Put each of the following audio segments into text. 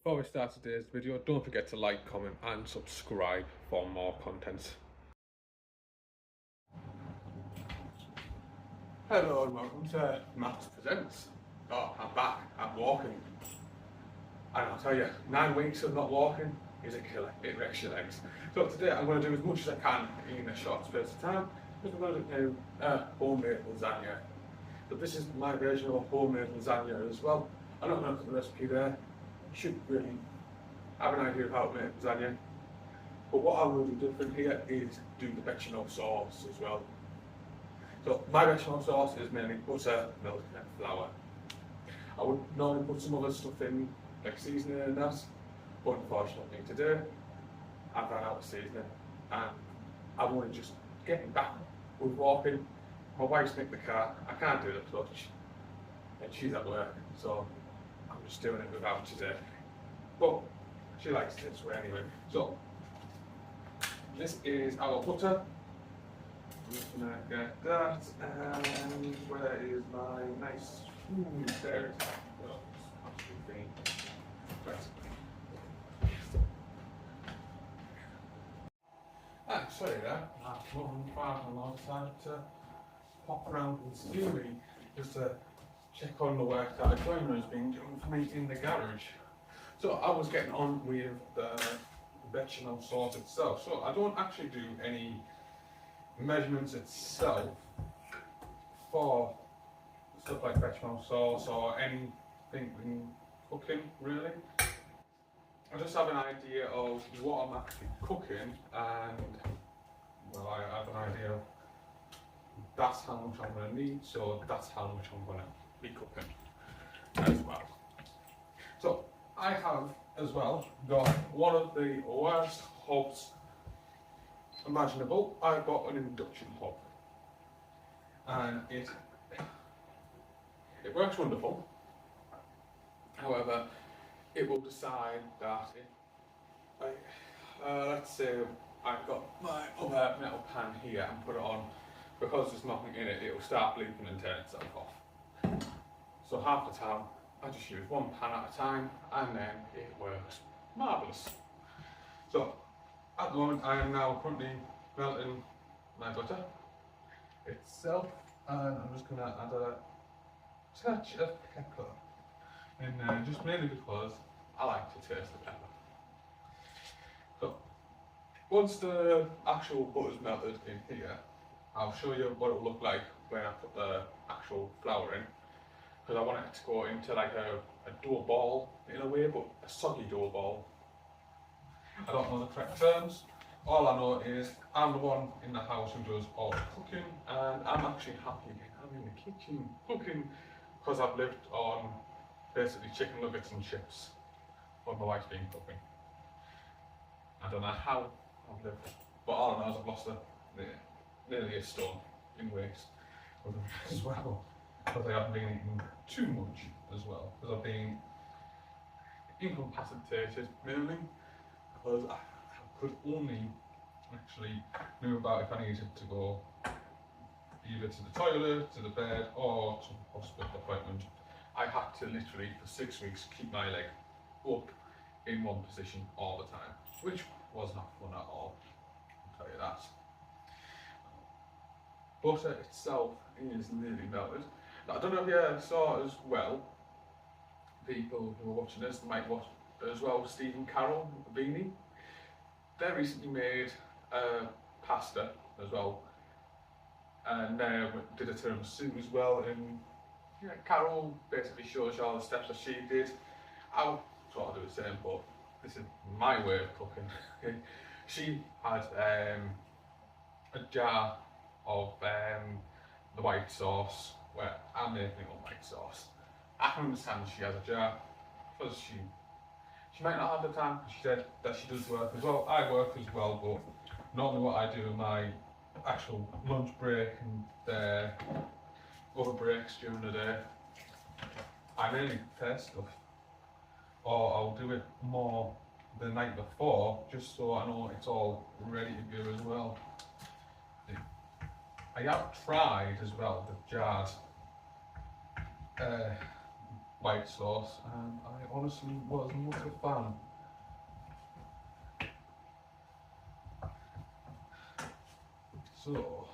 Before we start today's video, don't forget to like, comment and subscribe for more content. Hello and welcome to Matt's Presents. Oh, I'm back, I'm walking. And I'll tell you, 9 weeks of not walking is a killer, it wrecks your legs. So today I'm going to do as much as I can in a short space of time, because I'm going to do homemade lasagna. But this is my version of a homemade lasagna as well. I'm not going to put the recipe there. You should really have an idea of how to make lasagna. But what I will do different here is do the bechamel sauce as well. So my bechamel sauce is mainly butter, milk and flour. I would normally put some other stuff in, like seasoning and that, but unfortunately today I've run out of seasoning and I'm only just getting back with walking. My wife's nicked the car, I can't do the clutch and she's at work, so I'm just doing it without today. But she likes it this way anyway. So this is our butter. I'm just gonna get that, and where is my nice spoon? There it is. Oh, it's absolutely green. Right. Sorry there, I've come far alongside to pop around and see me just to check on the work that a joiner has been doing for me in the garage. So I was getting on with the bechamel sauce itself. So I don't actually do any measurements itself for stuff like bechamel sauce or anything in cooking really. I just have an idea of what I'm actually cooking, and well, I have an idea of that's how much I'm going to need, so that's how much I'm going to be cooking as well. So I have as well got one of the worst hobs imaginable. I've got an induction hob, and it works wonderful. However, it will decide that if let's say I've got my other metal pan here and put it on, because there's nothing in it, it will start bleeping and turn itself off. So half the time I just use one pan at a time, and then it works marvellous. So at the moment I am now currently melting my butter itself, and I'm just going to add a touch of pepper in there, just mainly because I like to taste the pepper. So once the actual butter's melted in here, I'll show you what it'll look like when I put the actual flour in, because I want it to go into like a dough ball in a way, but a soggy dough ball. I don't know the correct terms. All I know is I'm the one in the house who does all the cooking, and I'm actually happy I'm in the kitchen cooking, because I've lived on basically chicken nuggets and chips when my wife's been cooking. I don't know how I've lived, but all I know is I've lost nearly a stone in weight as well, because I haven't been eating too much as well, because I've been incapacitated mainly, because I could only actually move about if I needed to go either to the toilet, to the bed, or to a hospital appointment. I had to literally for 6 weeks keep my leg up in one position all the time, which was not fun at all, I'll tell you that. Butter itself is nearly melted. Now, I don't know if you saw as well, people who are watching this might watch as well, Stephen Carroll, Beanie. They recently made pasta as well, and did a tiramisu as well, and yeah, Carol basically shows you all the steps that she did. I'll try to do the same, but this is my way of cooking. She had a jar of the white sauce, where I'm making up white sauce. I can understand she has a jar, because she might not have the time. She said that she does work as well. I work as well, but normally what I do in my actual lunch break and other breaks during the day, I mainly prepare stuff, or I'll do it more the night before, just so I know it's all ready to go as well. I have tried as well the jarred white sauce, and I honestly was not a fan So,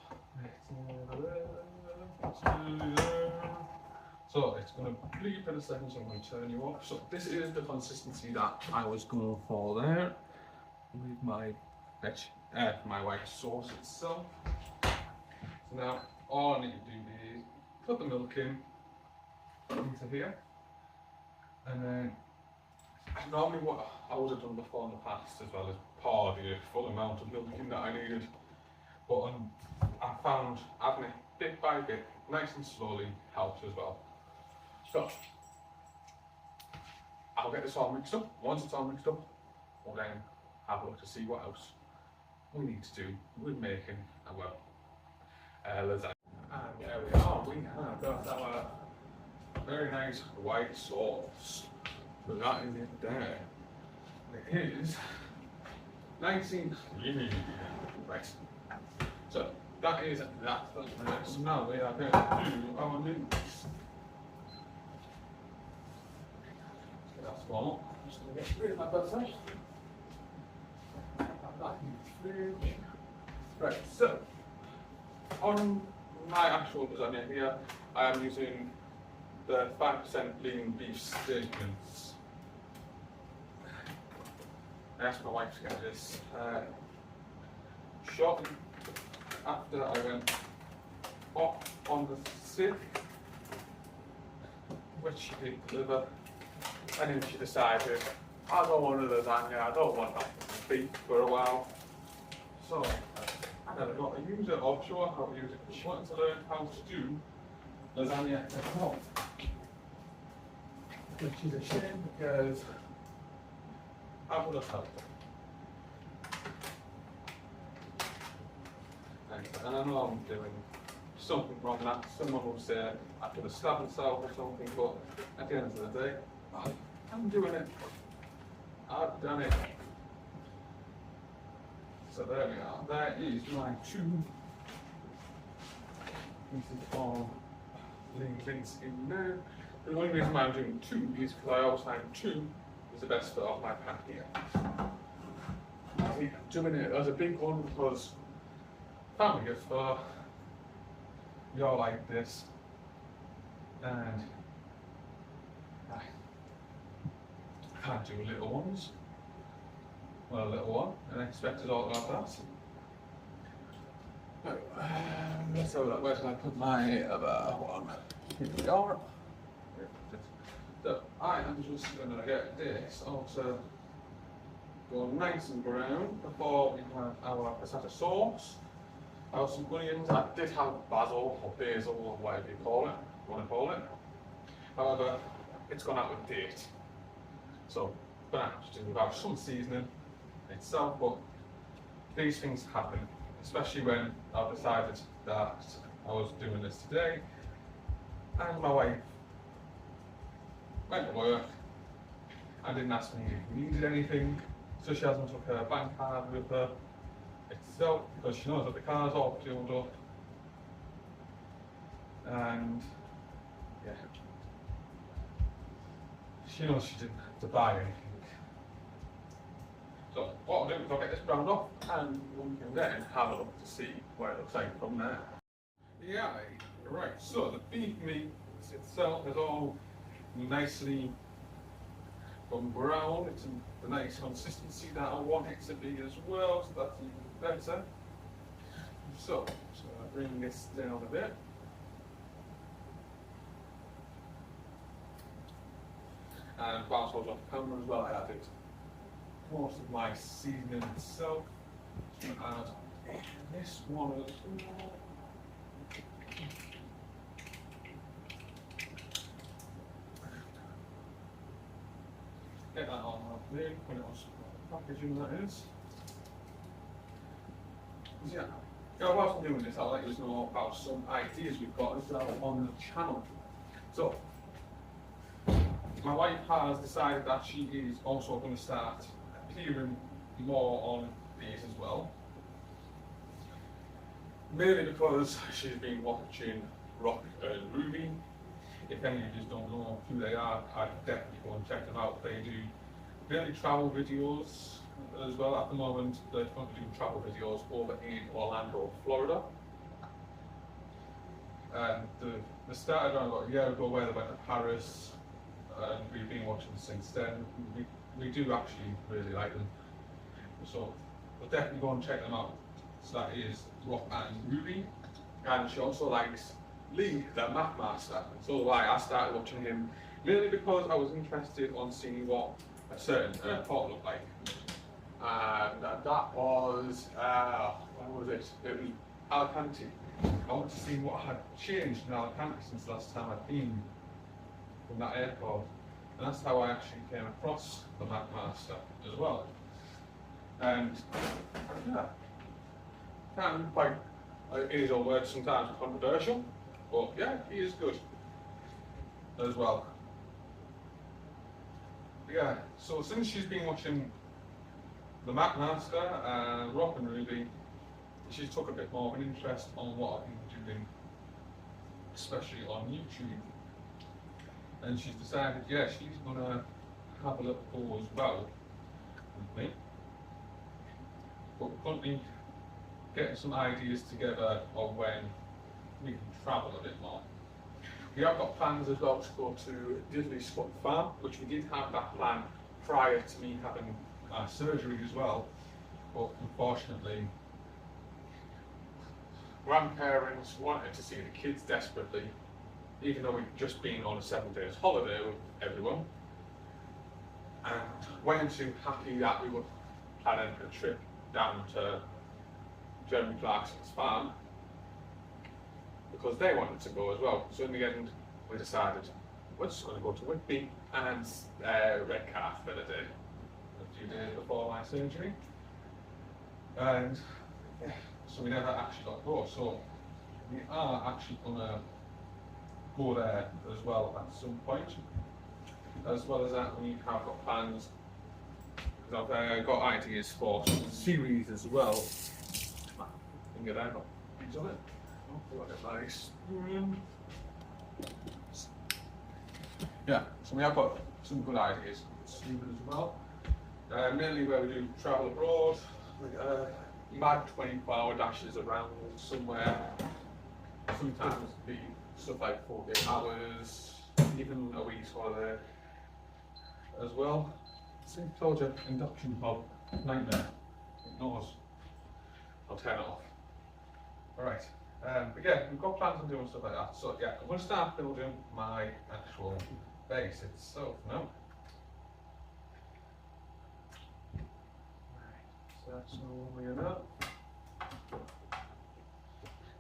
so it's going to bleep in a second, so I'm going to turn you off. So this is the consistency that I was going for there with my my white sauce itself. So now all I need to do is put the milk in into here, and then normally what I would have done before in the past as well is pour the full amount of milk in that I needed, but I found adding it bit by bit, nice and slowly, helps as well. So I'll get this all mixed up. Once it's all mixed up, we'll then have a look to see what else we need to do with making our lasagna. And there we are, we have got our very nice white sauce. So that is it there. And it is 19. Right. So that is that. So now we are going to do our mince. That's one. I'm just going to get rid of my butter. Have that in the fridge. Right, so on my actual lasagna here, I am using the 5% lean beef steak mince. I asked my wife to get this shortly after I went off on the 6th, which she did deliver, and then she decided, I don't want a lasagna, I don't want that beef for a while. So I never got to use it or show her how to use it. She wanted to learn how to do lasagna at home, which is a shame because I would have helped. And I know I'm doing something wrong that someone will say I could have stabbed myself or something, but at the end of the day, I'm doing it. I've done it. So there we are. That is my 2 pieces of lean mince in there. The only reason why I'm doing 2 is because I always find 2 is the best fit of my pan here. I'm doing it as a big one because family gift for you're like this, and I can't do little ones. Well, a little one, and I expect it all about that. So where can I put my other one? Here we are. So I am just going to get this also go nice and brown before we have our passata sauce. I have some onions. I did have basil or basil or whatever you want to call it. However, it's gone out of date. So I'm going to have to do without some seasoning itself, but these things happen, especially when I've decided that I was doing this today and my wife went to work and didn't ask me if we needed anything, so she hasn't took her bank card with her itself because she knows that the car's all filled up, and yeah, she knows she didn't have to buy anything. So what I'll do is I'll get this browned off and we can then have a look to see what it looks like from there. Yeah, right, so the beef meat itself is all nicely brown. It's in the nice consistency that I want it to be as well, so that's even better. So I bring this down a bit. And whilst I was on camera as well, I added most of my seasoning itself. And this one as well. Get that on my plate, put it on packaging that is. So yeah, whilst I'm doing this, I'll let you know about some ideas we've got as well on the channel. So, my wife has decided that she is also going to start appearing more on these as well. Mainly because she's been watching Rock and Ruby. If any of you don't know who they are, I'd definitely go and check them out. They do daily travel videos, as well at the moment. They're going to do travel videos over in Orlando, Florida. And they started around about a year ago where they went to Paris, and we've been watching since then. We do actually really like them. So we'll definitely go and check them out. So that is Rock and Ruby. And she also likes Lee, the math master. So I started watching him mainly because I was interested on seeing what a certain airport looked like. And that was, when was it? It was Alicante. I wanted to see what had changed in Alicante since the last time I'd been from that airport. And that's how I actually came across the Mac Master as well. And yeah, kind of quite, in his own words, sometimes controversial, but yeah, he is good as well. Yeah, so since she's been watching the Mac Master and Rock and Ruby, she took a bit more of an interest on what I've been doing, especially on YouTube. And she's decided, yeah, she's gonna have a little go as well with me. But we're currently getting some ideas together on when we can travel a bit more. We have got plans as well to go to Diddley Scott Farm, which we did have that plan prior to me having surgery as well. But unfortunately, grandparents wanted to see the kids desperately, even though we'd just been on a 7 days holiday with everyone, and weren't too happy that we were planning a trip down to Jeremy Clarkson's farm because they wanted to go as well. So in the end, we decided we're just going to go to Whitby and Redcar for the day, a few days before my surgery. And yeah, so we never actually got to go. So we are actually going to go there as well at some point. As well as that, we have got plans, because I've got ideas for some series as well. Finger there, not piece on it. Oh, got it nice. Yeah, so we have got some good ideas as well. Mainly where we do travel abroad, mad 24-hour dashes around somewhere. Sometimes be stuff like 48 hours, even a week's holiday as well. See, I told you, induction hob, nightmare. It knows. I'll turn it off. Alright, but yeah, we've got plans on doing stuff like that. So yeah, I'm going to start building my actual base itself now. Right, so that's all we are.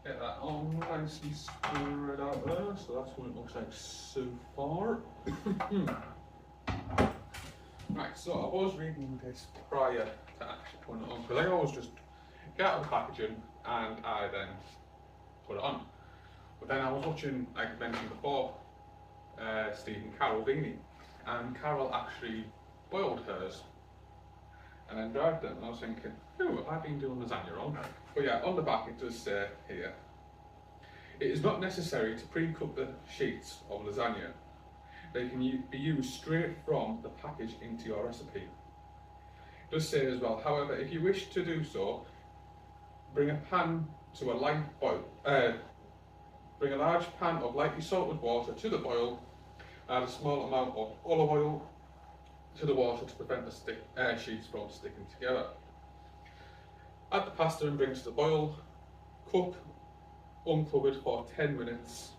Get that all nicely spread out there, so that's what it looks like so far. Right, so I was reading this prior to actually putting it on, because I always just get out the packaging and I then put it on. But then I was watching, like I mentioned before, Steve and Carol Dini, and Carol actually boiled hers and then dried them, and I was thinking, ooh, have I been doing lasagna wrong? But yeah, on the back it does say here, it is not necessary to pre-cook the sheets of lasagna. They can be used straight from the package into your recipe. It does say as well, however, if you wish to do so, bring a pan to a light boil. Bring a large pan of lightly salted water to the boil, add a small amount of olive oil to the water to prevent the sheets from sticking together. Add the pasta and bring to the boil. Cook uncovered for 10 minutes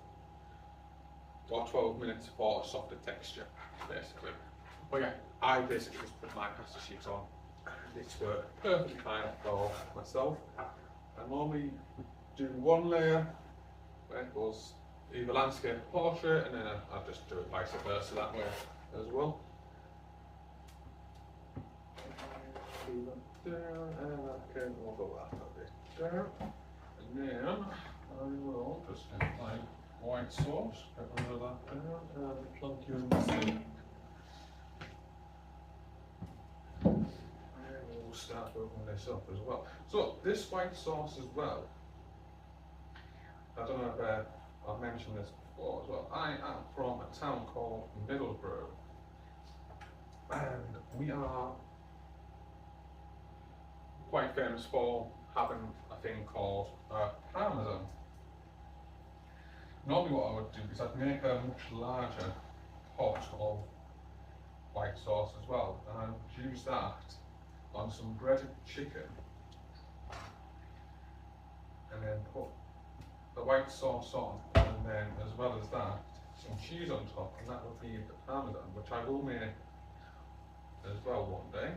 or 12 minutes for a softer texture, basically. But yeah, I basically just put my pasta sheets on. It's worked perfectly fine for myself. I normally do one layer where it goes either landscape or portrait, and then I just do it vice versa that way as well. Do that down, and I can overlap a bit there. And then I will just get my white sauce, get rid of that there, and plug you in the sink. And we'll start opening this up as well. So this white sauce as well, I don't know if I've mentioned this before as well. I am from a town called Middlesbrough, and we are quite famous for having a thing called parmesan. Normally what I would do is I'd make a much larger pot of white sauce as well, and I would use that on some breaded chicken, and then put the white sauce on, and then as well as that, some cheese on top, and that would be the parmesan, which I will make as well one day.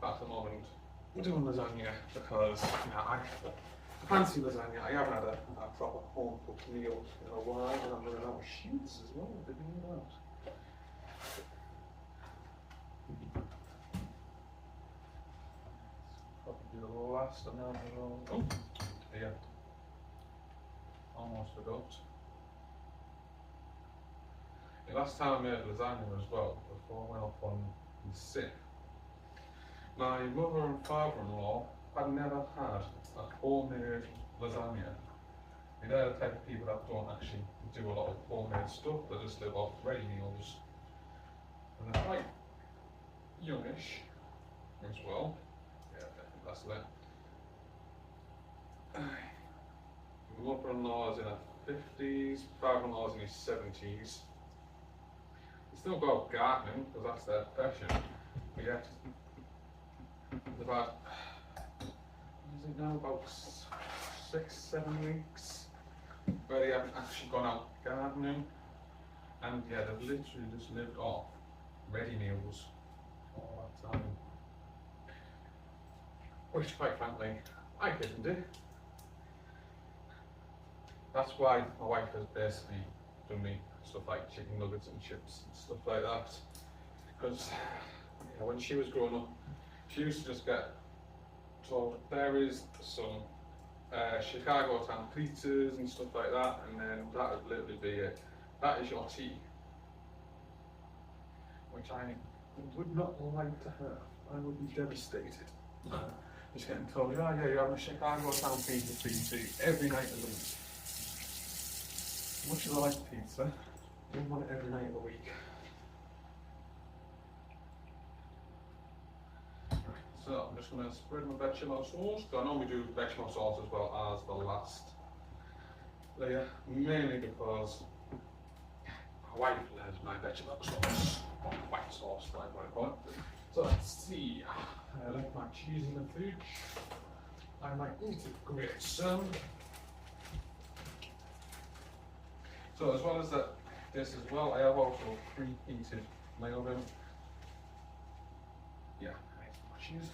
But at the moment, we're doing lasagna because I fancy lasagna. I haven't had a proper home cooked meal in a while, and I'm running out of sheets as well. Did you know that? Probably the last amount of all. Oh, yeah. Almost forgot. The last time I made lasagna as well, before I went off on sick, my mother and father-in-law had never had a homemade lasagna. They're the type of people that don't actually do a lot of homemade stuff, they just live off ready meals. And they're quite youngish as well. Yeah, I think that's it. My mother-in-law's in her 50s, father-in-law's in his 70s. They still go out gardening because that's their passion. But yet, it's about, is it now about 6-7 weeks where they haven't actually gone out gardening, and yeah, they've literally just lived off ready meals all that time, which quite frankly I couldn't do. That's why my wife has basically done me stuff like chicken nuggets and chips and stuff like that, because when she was growing up, she used to just get told there is some Chicago town pizzas and stuff like that, and then that would literally be it. That is your tea, which I would not like to have. I would be devastated. Just getting told, yeah, you're having a Chicago town pizza for you every night of the week. Much as I like pizza, I don't want it every night of the week. So I'm just going to spread my bechamel sauce. So I normally do bechamel sauce as well as the last layer, mainly because my wife loves my bechamel sauce, or white sauce, like what I call it. So let's see. I like my cheese in the fridge. I might need to grate some. So as well as this as well, I have also preheated my oven. Yeah, cheese.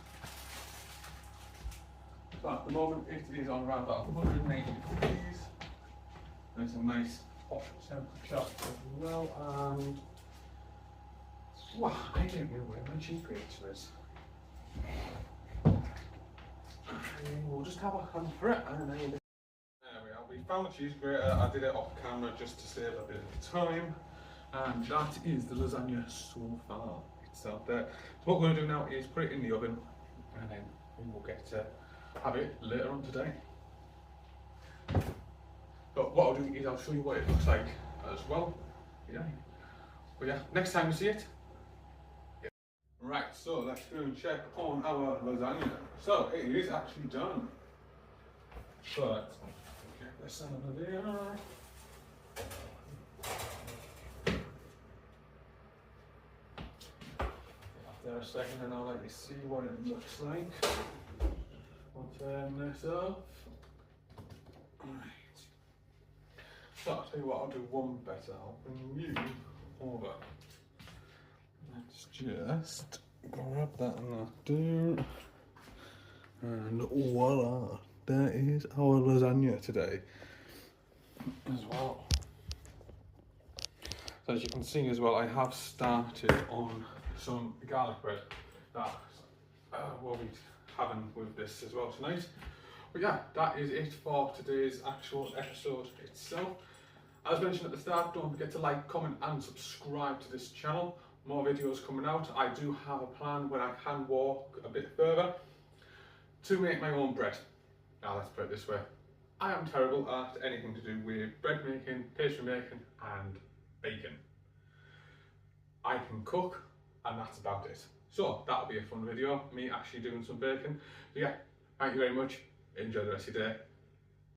So at the moment it is on around about 180 degrees. There's a nice hot temperature as well, and wow, I don't know where my cheese grater is. We'll just have a hunt for it, and then there we are. We found the cheese grater. I did it off camera just to save a bit of time, and that is the lasagna so far. It's out there. So what we're going to do now is put it in the oven, and then we will get to have it later on today. But what I'll do is I'll show you what it looks like as well. Yeah. But yeah, next time you see it. Right, so let's go and check on our lasagna. So it is actually done. So let's get this out of there. After a second, and I'll let you see what it looks like. I'll turn this off. Right. So I'll tell you what, I'll do one better. I'll bring you over. Let's just grab that and that down. And voila, there is our lasagna today as well. So as you can see as well, I have started on some garlic bread that we'll be having with this as well tonight. But yeah, that is it for today's actual episode itself. As mentioned at the start, don't forget to like, comment and subscribe to this channel. More videos coming out. I do have a plan when I can walk a bit further to make my own bread. Now let's put it this way, I am terrible at anything to do with bread making, pastry making and bacon. I can cook and that's about it. So that'll be a fun video, me actually doing some baking. But yeah, thank you very much. Enjoy the rest of your day.